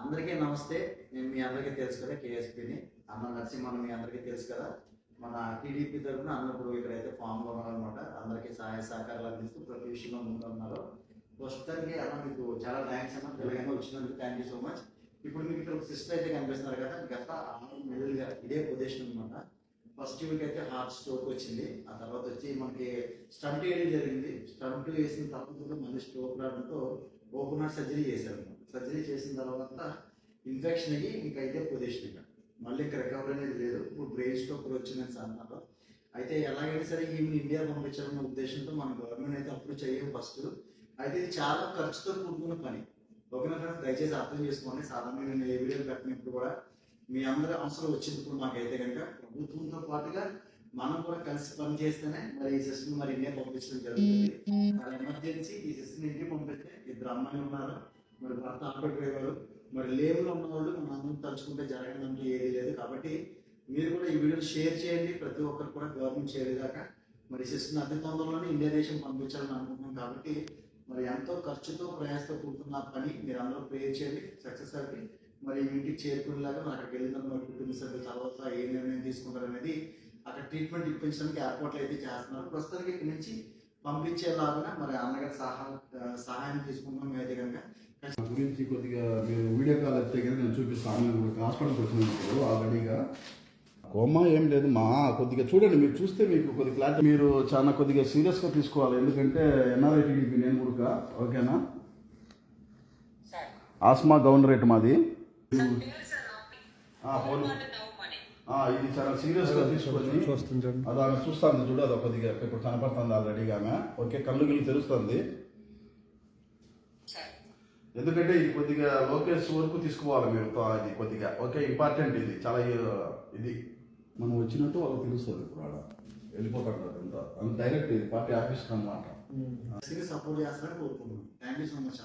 అందరికీ నమస్తే. నేను మీ అందరికీ తెలుసు కదా, కేఎస్పీని అన్న నరసింహన్ మీ అందరికీ తెలుసు కదా. మన టీడీపీ తరఫున అన్నప్పుడు ఇక్కడైతే ఫామ్లో ఉన్నారనమాట. అందరికీ సహాయ సహకారాలు అందిస్తూ ప్రతి విషయంలో ముందున్నారు. ప్రస్తుతానికి అన్న మీకు చాలా థ్యాంక్స్ అన్న, తెలంగాణ వచ్చినందుకు థ్యాంక్ యూ సో మచ్. ఇప్పుడు మీకు ఇక్కడ ఒక సిస్టర్ అయితే కనిపిస్తున్నారు కదా, గత 6 నెలలుగా ఇదే పొజిషన్ అనమాట. ఫస్ట్ వీక్ అయితే హార్ట్ స్ట్రోక్ వచ్చింది. ఆ తర్వాత వచ్చి మనకి స్టంట్ వేయడం జరిగింది. స్టంట్ వేసిన తర్వాత మళ్ళీ స్ట్రోక్ రావడంతో ఓపెన్ హార్ట్ సర్జరీ చేశారు. సర్జరీ చేసిన తర్వాత ఇన్ఫెక్షన్ అయ్యి ఇంకా అయితే పొజిషన్ ఇంకా మళ్ళీ ఇంకా రికవరీ అనేది లేదు. ఇప్పుడు బ్రెయిన్ స్ట్రోక్ వచ్చిందని అన్నారు. అయితే ఎలాగైనా సరే ఈమె ఇండియా పంపించాలన్న ఉద్దేశంతో మన గవర్నమెంట్ అయితే అప్పుడు చేయము ఫస్ట్. అయితే ఇది చాలా ఖర్చుతో కూడుకున్న పని. ఓకేనా ఫ్రెండ్స్, దయచేసి అర్థం చేసుకోండి. సాధారణంగా నేను ఏ వీడియోలు పెట్టినప్పుడు కూడా మీ అందరి అవసరం వచ్చినప్పుడు మాకైతే కనుక ప్రభుత్వంతో పాటుగా మనం కూడా కలిసి పని చేస్తేనే మరి ఈ సిస్టమ్ మరి ఇండియా పంపించడం జరుగుతుంది. మరి ఎమర్జెన్సీ ఈ సిస్టమ్ ఇంటికి పంపిస్తే 2 అమ్మాయిలు ఉన్నారు, మరి భర్త ఆటో డ్రైవరు, మరి లేబులో ఉన్నవాళ్ళు మనం అందరం తలుచుకుంటే జరగదంటే ఏది లేదు. కాబట్టి మీరు కూడా ఈ వీడియోని షేర్ చేయండి. ప్రతి ఒక్కరు కూడా గవర్నమెంట్ చేయలేదాకా మరి సిస్టమ్ అతి తొందరలోనే ఇండియా దేశం పంపించాలని అనుకుంటున్నాం. కాబట్టి మరి ఎంతో ఖర్చుతో ప్రయాసతో కూడుతున్న పని మీరు అందరూ ప్రేర్ చేయండి, సక్సెస్ అవ్వి మరి ఇంటికి చేరుకునేలాగా మరి అక్కడికి వెళ్ళిన తర్వాత కుటుంబ సభ్యుల తర్వాత ఏ నిర్ణయం తీసుకుంటారు అనేది అక్కడ ట్రీట్మెంట్ ఇప్పించడానికి ఏర్పాట్లు అయితే చేస్తున్నారు. ప్రస్తుతానికి ఇక్కడి నుంచి పంపించేలాగా మరి అన్నగారి సహాయం తీసుకుంటాం. అయితే కనుక గురించి కొద్దిగా మీరు వీడియో కాల్ అయితే కనుక నేను చూపిస్తాను. హాస్పిటల్కి వచ్చినప్పుడు ఆల్రెడీగా కోమా ఏం లేదు మా కొద్దిగా చూడండి, మీరు చూస్తే మీకు కొద్దిగా క్లారిటీ. మీరు చాలా కొద్దిగా సీరియస్గా తీసుకోవాలి, ఎందుకంటే ఎన్ఆర్ఐ టీడీపీ నేను కూడా. ఓకేనా, ఆస్మా గవర్నరేట్ మాది. ఇది చాలా సీరియస్గా తీసుకొని అది ఆమె చూస్తుంది చూడు, అది కొద్దిగా ఇప్పుడు కనపడుతుంది ఆల్రెడీగా ఆమె. ఓకే, కళ్ళు గిల్లు తెలుస్తుంది. ఎందుకంటే ఇది కొద్దిగా లోకేష్ వరకు తీసుకోవాలి మీరు. ఇది కొద్దిగా ఓకే ఇంపార్టెంట్, ఇది చాలా ఇది మనం వచ్చినట్టు వాళ్ళకి తెలుస్తుంది. ఇప్పుడు ఆడ వెళ్ళిపోతాడు అంతా డైరెక్ట్ ఇది పార్టీ ఆఫీస్కి అన్నమాట. సపోర్ట్ చేస్తారని కోరుకుంటున్నాను. Thank you so much.